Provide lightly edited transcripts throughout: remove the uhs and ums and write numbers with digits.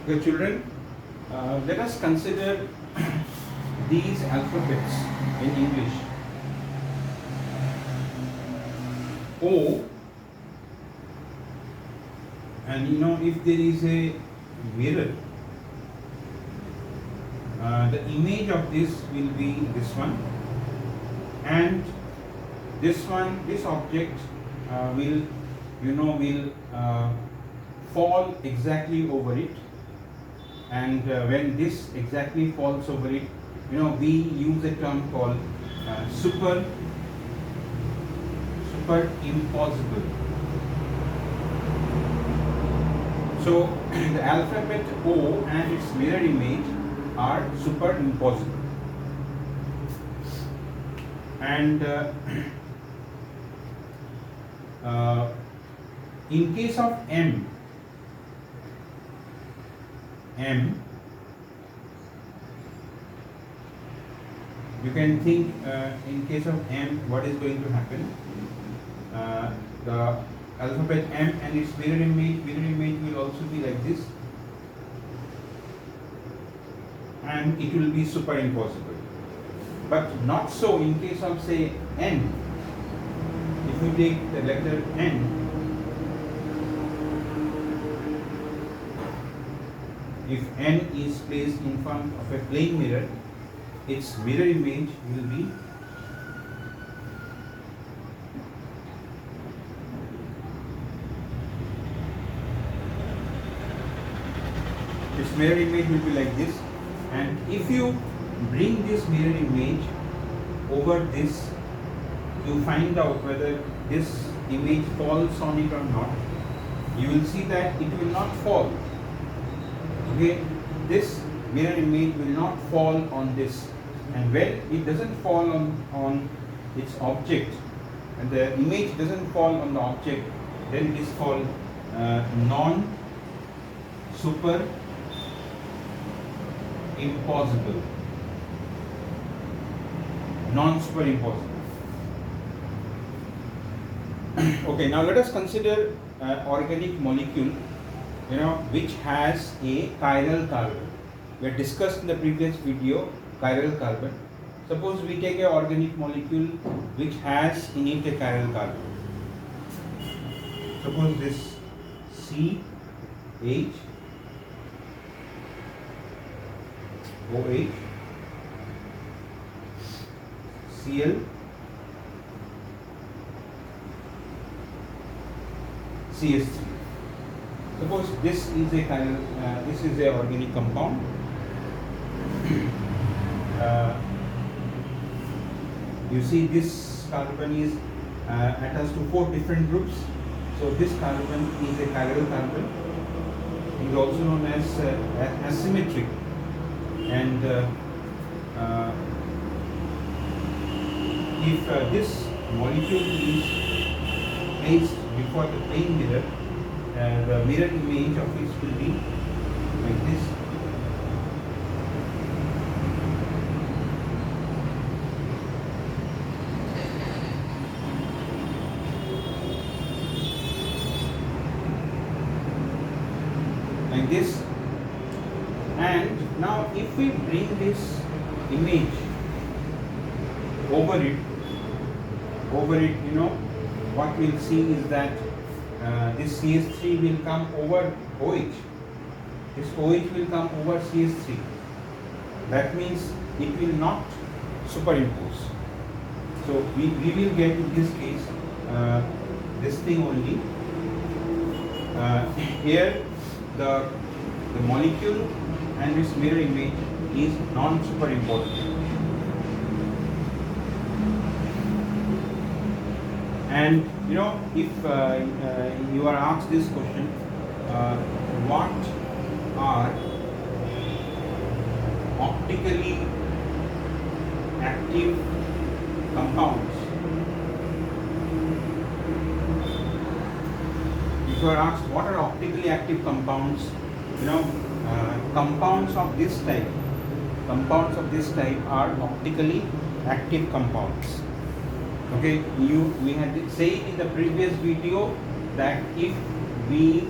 Okay, children, let us consider these alphabets in English. O, and if there is a mirror, the image of this will be this one, and this object will fall exactly over it, and when this exactly falls over it, we use a term called superimposible. So the alphabet O and its mirror image are superimposible, and in case of M, you can think in case of M, what is going to happen? The alphabet M and its mirror image will also be like this, and it will be superimposible. But not so in case of, say, N. If you take the letter N, if N is placed in front of a plane mirror, its mirror image will be like this. And if you bring this mirror image over this, you find out whether this image falls on it or not. You will see that it will not fall. Okay, this mirror image will not fall on this, and when it doesn't fall on its object, and the image doesn't fall on the object, then it is called non-superimposible. Non-superimposible. Okay, now let us consider organic molecule, which has a chiral carbon. We had discussed in the previous video chiral carbon. Suppose we take an organic molecule which has in it a chiral carbon. Suppose this CH OH Cl CH3. Suppose this is a this is a organic compound. You see this carbon is attached to 4 different groups. So this carbon is a chiral carbon. It is also known as asymmetric. And if this molecule is placed before the plane mirror, the mirror image of it will be like this. Like this. And now if we bring this image over it, what we'll see is that this CH3 will come over OH. This OH will come over CH3. That means it will not superimpose. So we will get in this case this thing only. Here the molecule and its mirror image is non-superimposable. And if you are asked this question, what are optically active compounds? If you are asked what are optically active compounds, compounds of this type are optically active compounds. Okay, we had said in the previous video that if we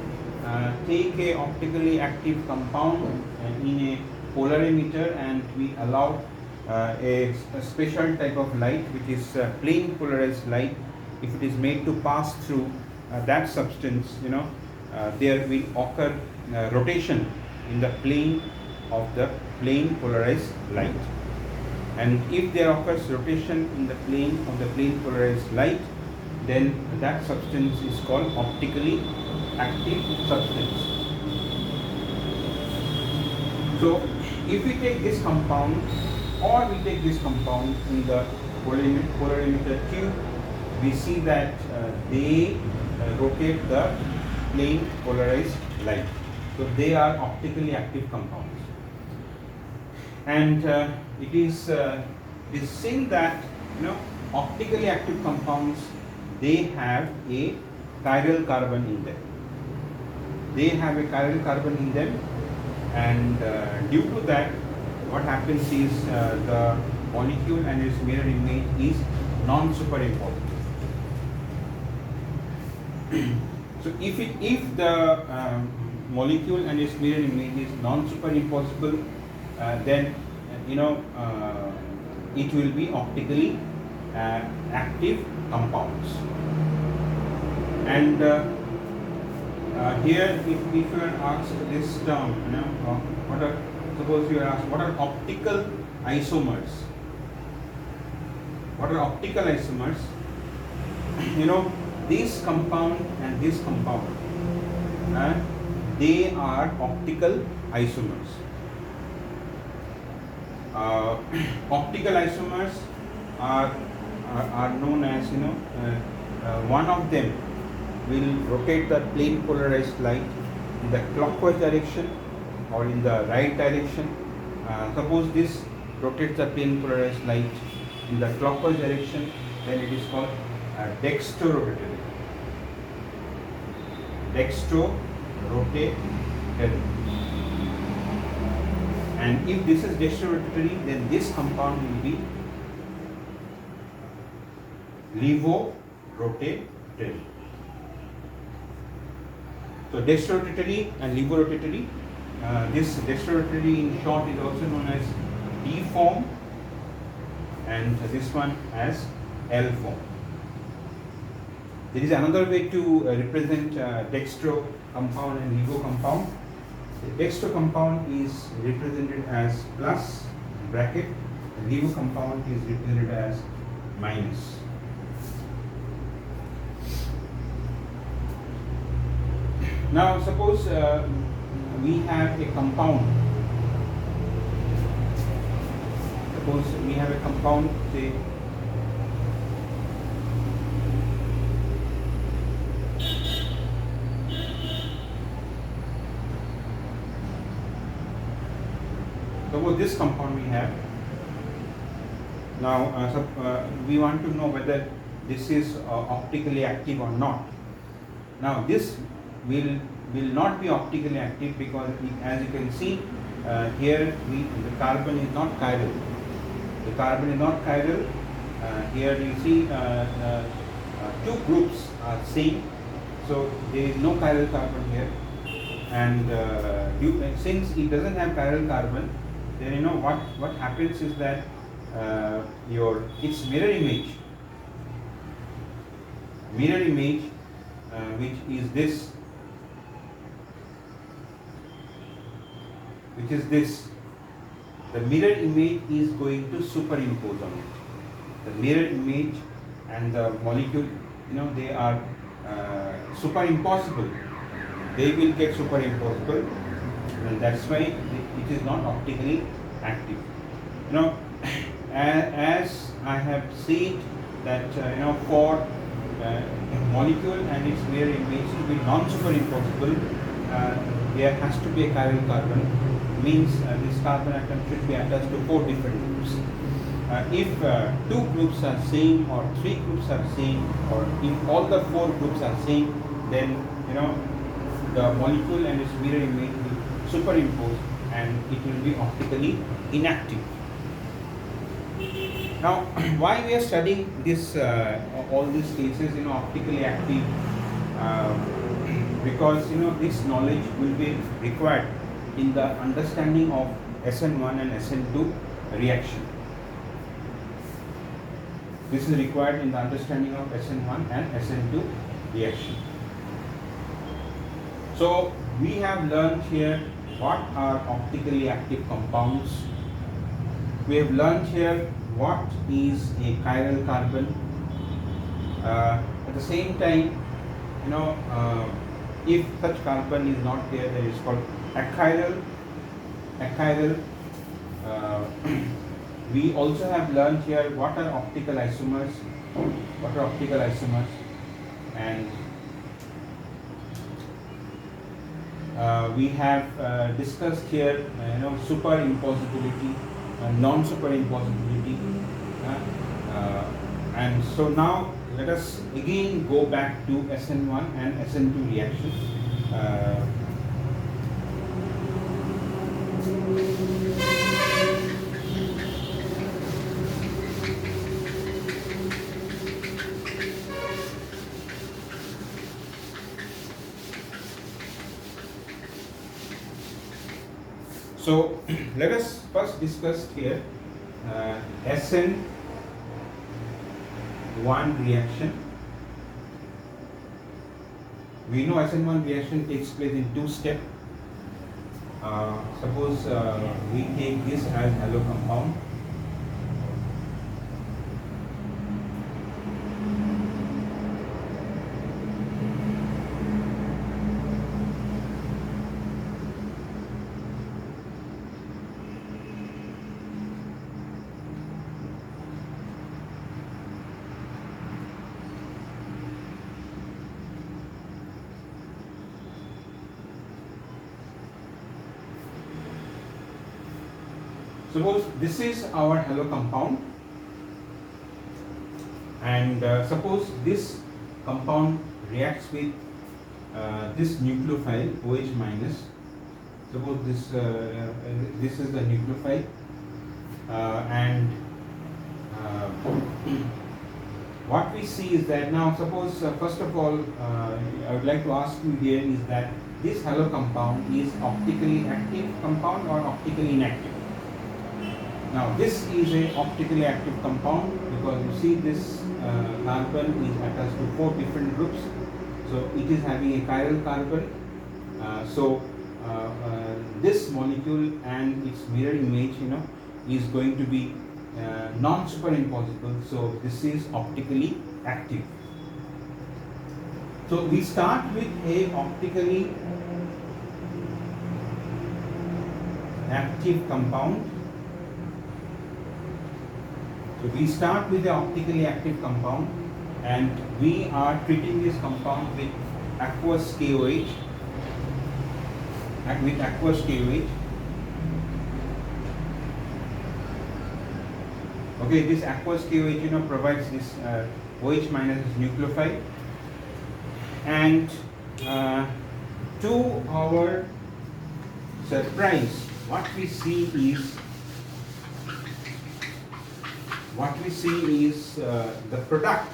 take a optically active compound in a polarimeter, and we allow a special type of light, which is plane polarized light. If it is made to pass through that substance, there will occur rotation in the plane of the plane polarized light. And if there occurs rotation in the plane of the plane polarized light, then that substance is called optically active substance. So if we take this compound, or we take this compound in the polarimeter tube, we see that they rotate the plane polarized light. So they are optically active compounds. And it is seen that optically active compounds, they have a chiral carbon in them. They have a chiral carbon in them, and due to that, what happens is the molecule and its mirror image is non-superimposable. So if the molecule and its mirror image is non-superimposable, then it will be optically active compounds. And here, if you are asked this term, suppose you are asked what are optical isomers? What are optical isomers? This compound and this compound, they are optical isomers. Optical isomers are known as, one of them will rotate the plane polarized light in the clockwise direction or in the right direction. Suppose this rotates the plane polarized light in the clockwise direction, then it is called dextrorotatory. Dextrorotatory. And if this is dextrorotatory, then this compound will be levorotatory. So dextrorotatory and levorotatory. This dextrorotatory in short is also known as D form, and this one as L form. There is another way to represent dextro compound and levo compound. The dextro compound is represented as plus bracket, the levo compound is represented as minus. Now suppose we have a compound. Suppose we have a compound, say suppose this compound we have. Now we want to know whether this is optically active or not. Now this will not be optically active because as you can see here the carbon is not chiral. The carbon is not chiral. Here you see two groups are same, so there is no chiral carbon here. And since it doesn't have chiral carbon, then what happens is that its mirror image, which is this. The mirror image is going to superimpose on it. The mirror image and the molecule, they are superimposable. They will get superimposable, and that's why it is not optically active. As I have said that for molecule and its mirror image to be non-superimposable, there has to be a chiral carbon. Means this carbon atom should be attached to 4 different groups. If 2 groups are same or 3 groups are same, or if all the 4 groups are same, then the molecule and its mirror image will superimpose and it will be optically inactive. Now, why we are studying this all these cases, optically active because this knowledge will be required in the understanding of SN1 and SN2 reaction. This is required in the understanding of SN1 and SN2 reaction. So we have learned here what are optically active compounds. We have learned here what is a chiral carbon. At the same time, if such carbon is not there, then it's called achiral. We also have learned here what are optical isomers. And we have discussed here, superimposability, non-superimposability, and so now let us again go back to SN1 and SN2 reaction. So let us first discuss here SN1 reaction. We know SN1 reaction takes place in two steps. Suppose we take this as halo compound. Suppose this is our halo compound, and suppose this compound reacts with this nucleophile OH minus. Suppose this is the nucleophile, and what we see is that now suppose first of all I would like to ask you here is that this halo compound is optically active compound or optically inactive. Now this is a optically active compound because you see this carbon is attached to 4 different groups, so it is having a chiral carbon. This molecule and its mirror image is going to be non-superimposable, so this is optically active. So we start with a optically active compound. So we start with the optically active compound, and we are treating this compound with aqueous KOH. Okay, this aqueous KOH provides this OH minus nucleophile, and to our surprise, what we see is the product.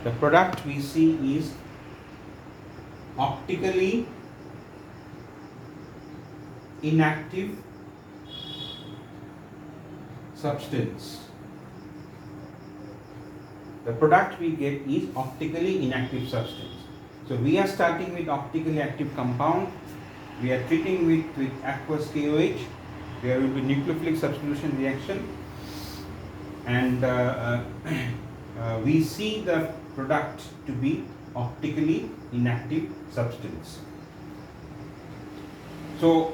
The product we see is optically inactive substance. The product we get is optically inactive substance. So we are starting with optically active compound. We are treating with aqueous KOH. There will be nucleophilic substitution reaction, and we see the product to be optically inactive substance. So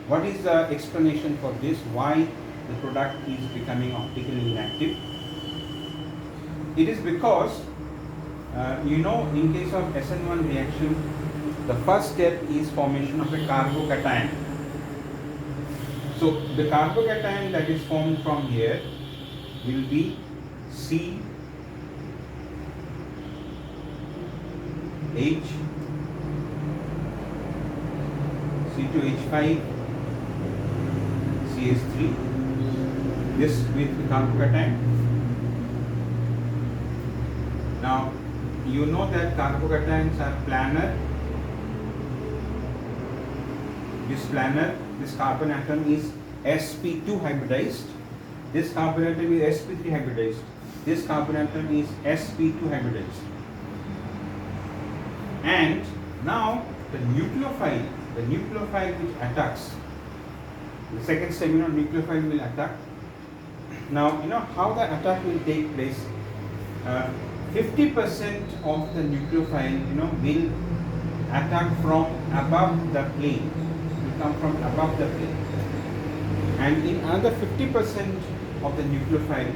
what is the explanation for this? Why the product is becoming optically inactive? It is because in case of SN1 reaction, the first step is formation of a carbocation. So the carbocation that is formed from here will be C H C2H5 CH3, this with the carbocation. Now you know that carbocations are planar. This carbon atom is sp2 hybridized. This carbon atom is sp3 hybridized. This carbon atom is sp2 hybridized. And now the nucleophile which attacks, the second step, nucleophile will attack. Now, how the attack will take place. 50% of the nucleophile, will attack from above the plane. Will come from above the plane. And in another 50% of the nucleophile,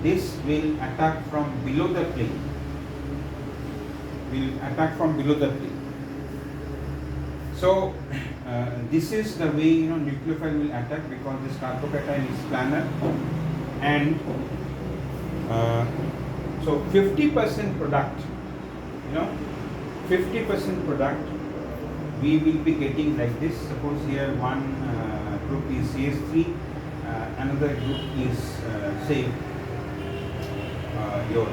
this will attack from below the plane. So this is the way nucleophile will attack, because this carbocation is planar, and so 50% product, 50% product we will be getting like this. Suppose here one group is CH3, another group is say your,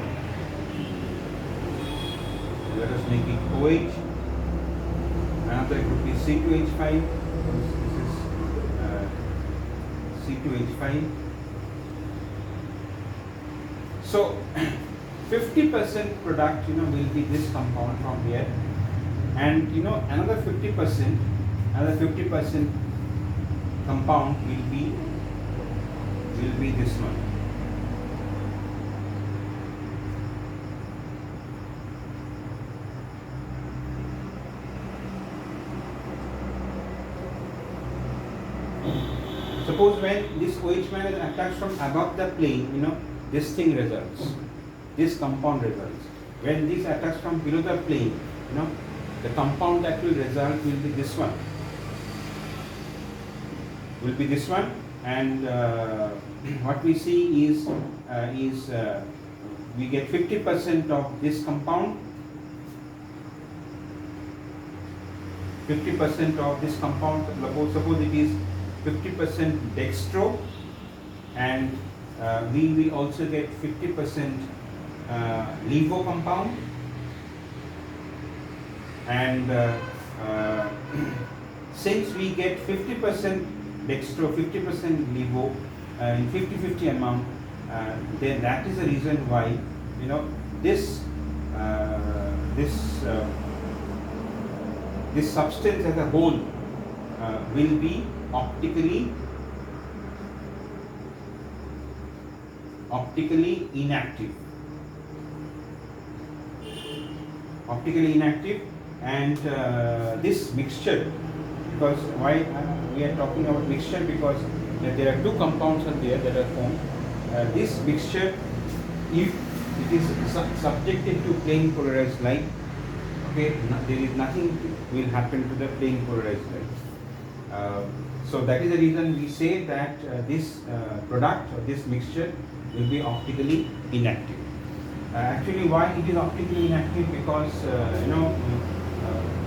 let us make it OH. Another group is C2H5. This is C2H5. So 50% product, will be this compound from here, and another 50% compound will be this one. Suppose when this OH minus attacks from above the plane, this thing results, this compound results. When this attacks from below the plane, the compound that will result will be this one. And what we see is we get 50% of this compound. 50% of this compound. Suppose it is 50% dextro, and we will also get 50% levo compound, and since we get 50% dextro, 50% levo in 50-50 amount, then that is the reason why this substance as a whole will be optically inactive. And this mixture, because why we are talking about mixture, because there are two compounds are there that are formed. This mixture, if it is subjected to plane polarized light, okay, there is nothing will happen to the plane polarized light. So that is the reason we say that this product or this mixture will be optically inactive. Actually, why it is optically inactive? Because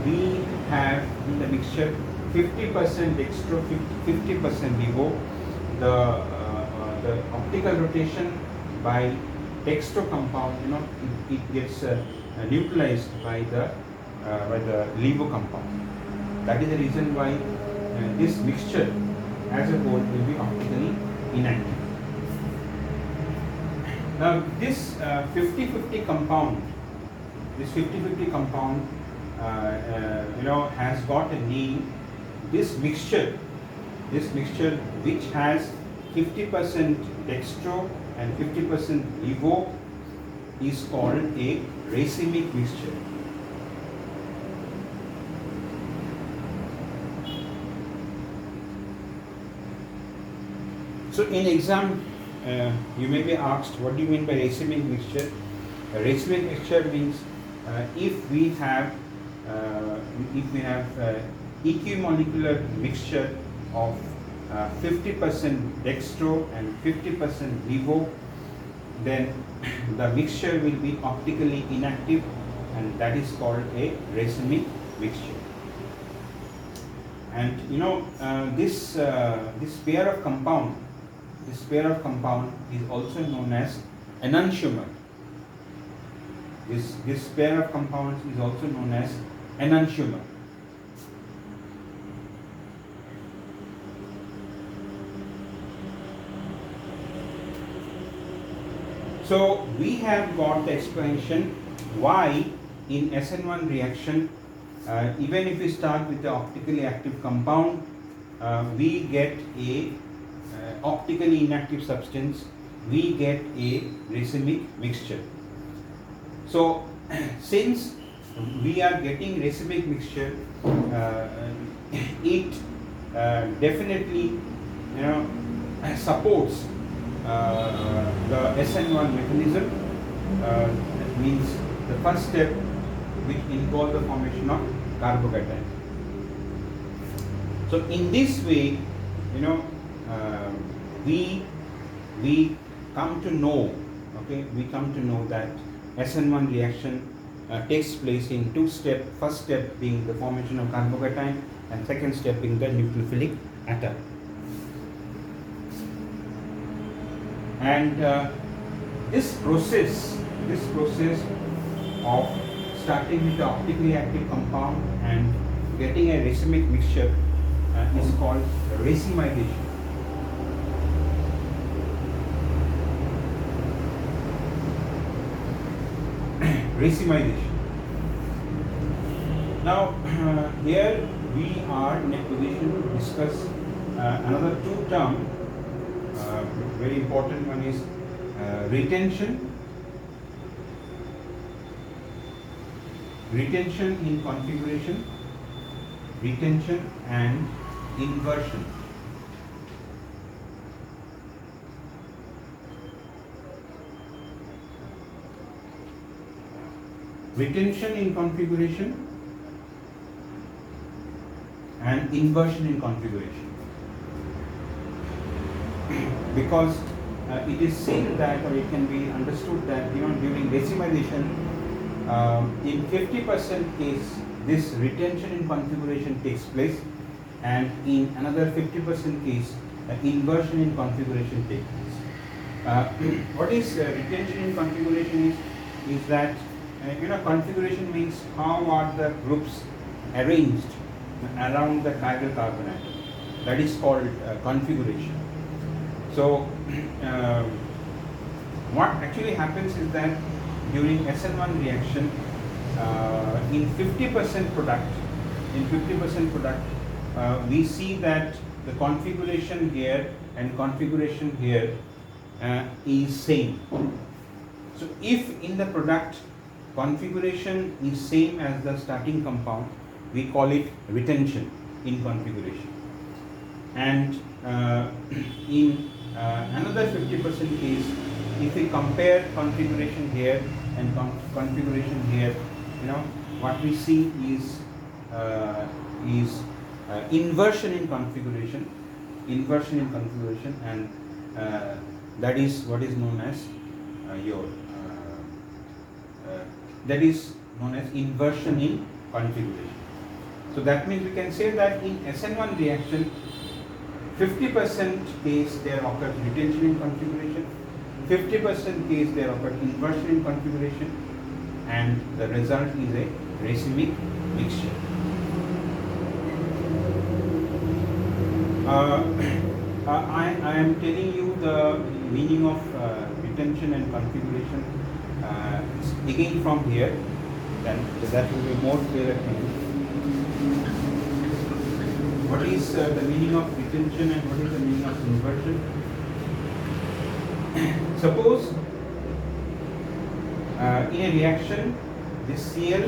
we have in the mixture 50% dextro, 50% levo. The optical rotation by dextro compound, it gets neutralized by the levo compound. That is the reason why this mixture as a whole will be optically inactive. Now this 50-50 compound, has got a name. This mixture which has 50% dextro and 50% levo is called a racemic mixture. So in exam, you may be asked, what do you mean by racemic mixture? A racemic mixture means if we have equimolecular mixture of 50% dextro and 50% levo, then the mixture will be optically inactive, and that is called a racemic mixture. And this pair of compound is also known as enantiomer. This pair of compounds is also known as enantiomer. So we have got the explanation why in SN1 reaction, even if we start with the optically active compound, we get a optically inactive substance, we get a racemic mixture. So since we are getting racemic mixture, it definitely supports the SN1 mechanism. That means the first step which involves the formation of carbocation. So in this way, we come to know, we come to know that SN1 reaction takes place in two steps. First step being the formation of carbocation, and second step being the nucleophilic atom. And this process of starting with the optically active compound and getting a racemic mixture is called racemization. Racemization. Now, here we are in a position to discuss another two terms. Very important one is retention in configuration, retention and inversion. Retention in configuration and inversion in configuration. Because it is seen that, or it can be understood that during racemization, in 50% case this retention in configuration takes place, and in another 50% case inversion in configuration takes place. What is retention in configuration is that configuration means how are the groups arranged around the chiral carbon atom. That is called configuration. So what actually happens is that during SN1 reaction, in 50% product, we see that the configuration here and configuration here is same. So if in the product configuration is same as the starting compound, we call it retention in configuration. And in another 50% case, if we compare configuration here and configuration here, what we see is inversion in configuration, and that is what is known as that is known as inversion in configuration. So that means we can say that in SN1 reaction, 50% case there occurs retention in configuration, 50% case there occurs inversion in configuration, and the result is a racemic mixture. I am telling you the meaning of retention and configuration again from here, then that will be more clear to you. What is the meaning of retention and what is the meaning of inversion? Suppose in a reaction, this Cl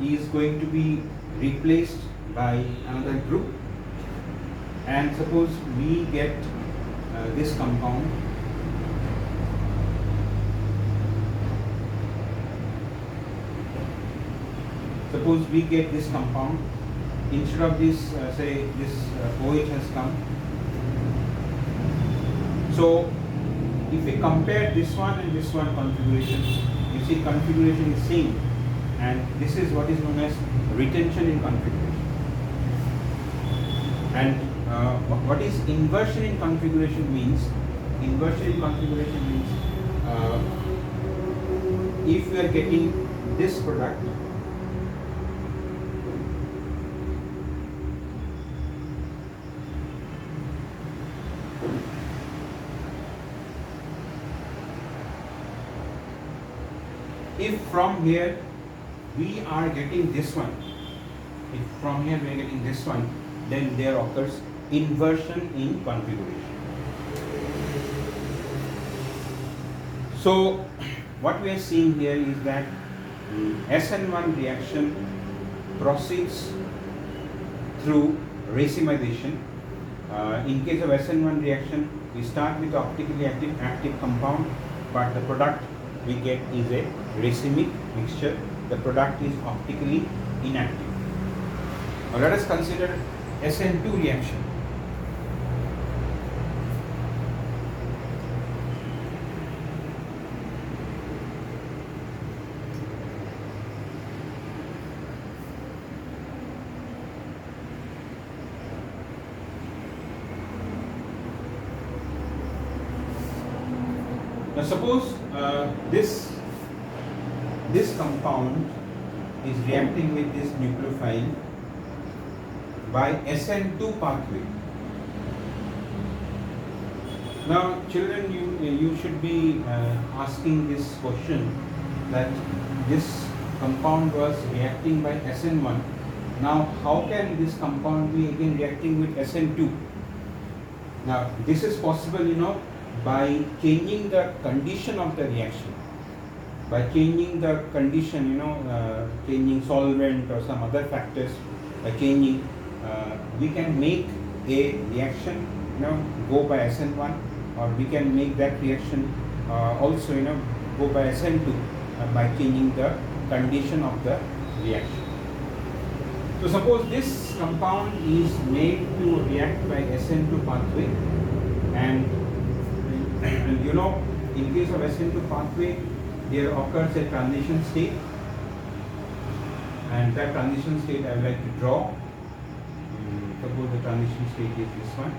is going to be replaced by another group, and suppose we get this compound. Suppose we get this compound, instead of this, say this OH has come. So if we compare this one and this one configuration, you see configuration is same, and this is what is known as retention in configuration. And what is inversion in configuration means? Inversion in configuration means if we are getting this product, if from here we are getting this one, if from here we are getting this one, then there occurs inversion in configuration. So what we are seeing here is that SN1 reaction proceeds through racemization. In case of SN1 reaction, we start with optically active compound, but the product we get is a racemic mixture. The product is optically inactive. Now let us consider SN2 reaction. Now suppose this compound is reacting with this nucleophile by SN2 pathway. Now children, you should be asking this question, that this compound was reacting by SN1. Now how can this compound be again reacting with SN2? Now this is possible, by changing the condition of the reaction. By changing the condition, changing solvent or some other factors, by changing, we can make a reaction, go by SN1, or we can make that reaction also, go by SN2 by changing the condition of the reaction. So suppose this compound is made to react by SN2 pathway, and in case of SN2 pathway, there occurs a transition state, and that transition state I would like to draw. Suppose the transition state is this one.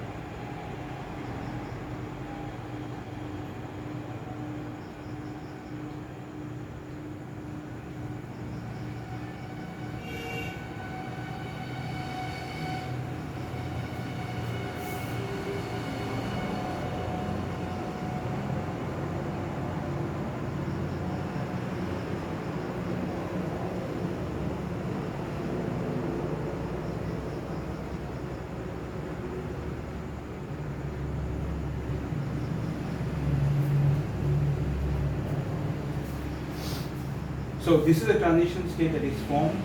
So this is a transition state that is formed,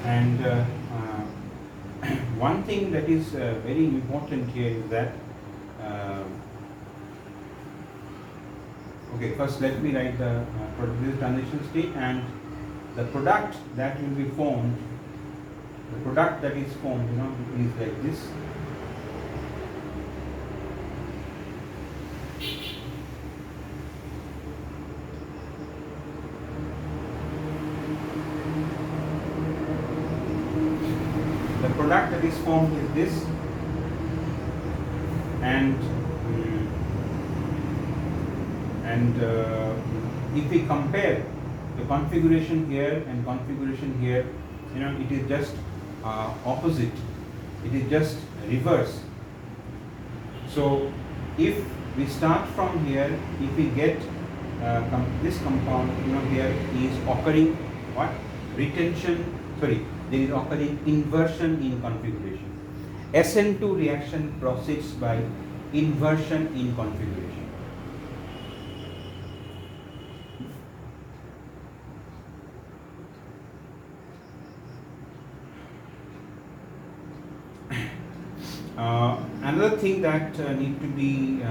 and one thing that is very important here is that okay, first let me write the this transition state, and the product that will be formed, the product that is formed, is like this. The product that is formed is this, and if we compare the configuration here and configuration here, it is just opposite, it is just reverse. So if we start from here, if we get this compound, here is occurring what? There is occurring inversion in configuration. SN2 reaction proceeds by inversion in configuration. Another thing that need to be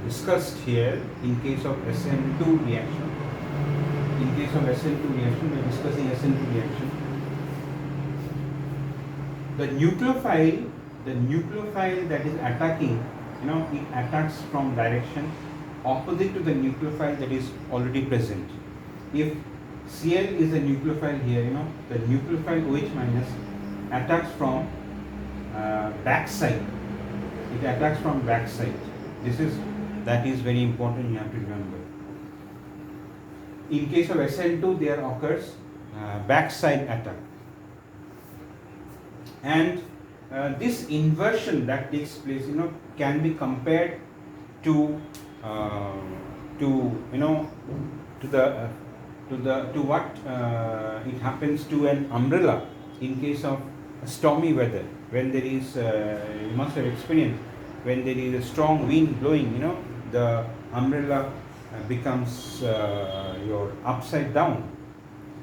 discussed here in case of SN2 reaction. In case of SN2 reaction, we are discussing SN2 reaction. The nucleophile that is attacking, it attacks from direction opposite to the nucleophile that is already present. If Cl is a nucleophile here, the nucleophile OH minus attacks from backside. It attacks from backside. That is very important, you have to remember. In case of SN2, there occurs backside attack. And this inversion that takes place, can be compared to what it happens to an umbrella in case of stormy weather. When there is, you must have experienced, when there is a strong wind blowing, the umbrella becomes your upside down.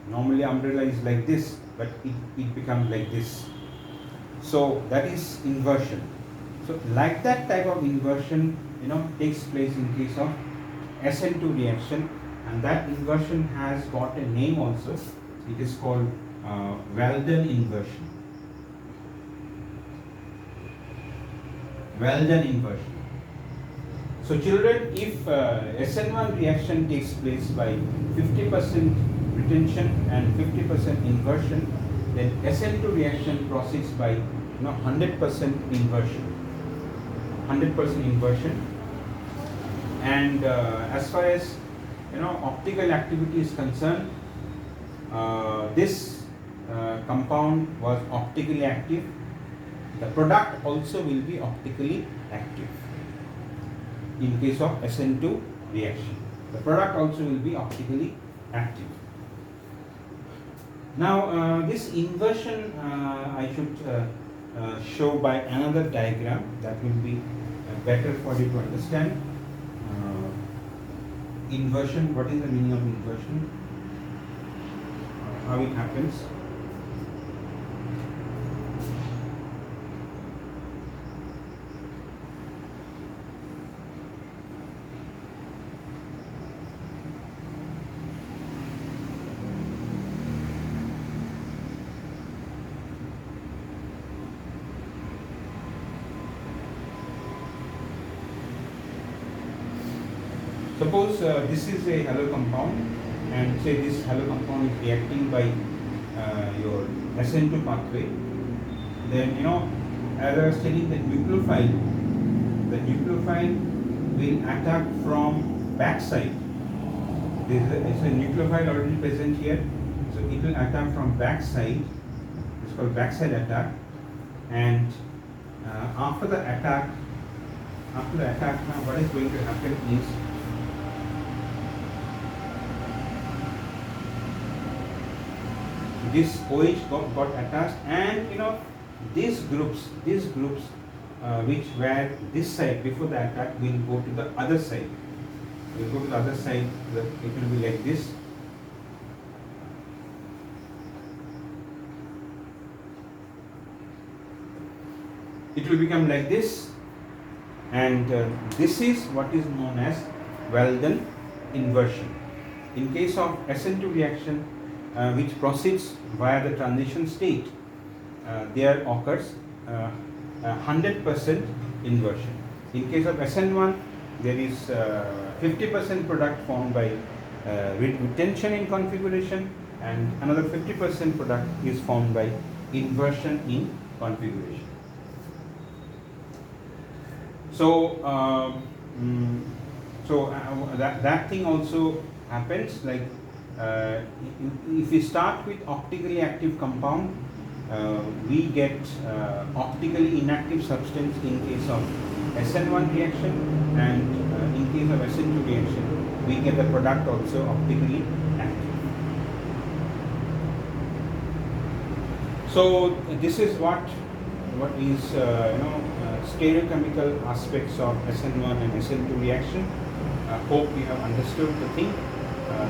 Normally umbrella is like this, but it becomes like this. So that is inversion. So like that type of inversion, takes place in case of SN2 reaction, and that inversion has got a name also. It is called Weldon inversion. Weldon inversion. So children, if SN1 reaction takes place by 50% retention and 50% inversion, then SN2 reaction proceeds by 100% inversion. 100% inversion. And as far as optical activity is concerned, this compound was optically active. The product also will be optically active in case of SN2 reaction. The product also will be optically active. Now this inversion I should show by another diagram that will be better for you to understand. Inversion, what is the meaning of inversion? How it happens? Suppose this is a halo compound, and say this halo compound is reacting by your SN2 pathway. Then as I was telling, the nucleophile will attack from backside. There is a nucleophile already present here, so it will attack from backside. It's called backside attack. And after the attack, now what is going to happen is, this OH got attached, and these groups which were this side before the attack will go to the other side. Will go to the other side. It will be like this. It will become like this, and this is what is known as Weldon inversion. In case of SN2 reaction, which proceeds via the transition state, there occurs 100% inversion. In case of SN1, there is 50% product formed by retention in configuration, and another 50% product is formed by inversion in configuration. So, that thing also happens, like if we start with optically active compound, we get optically inactive substance in case of SN1 reaction, and in case of SN2 reaction, we get the product also optically active. So this is what is stereochemical aspects of SN1 and SN2 reaction. Hope you have understood the thing.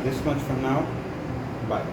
This much for now. Bye.